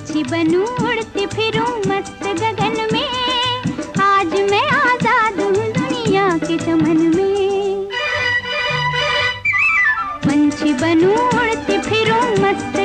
पंछी बनूं उड़ती फिरूं मस्त गगन में, आज मैं आजाद हूँ दुनिया के चमन में। पंछी बनूं उड़ती फिरूं मस्त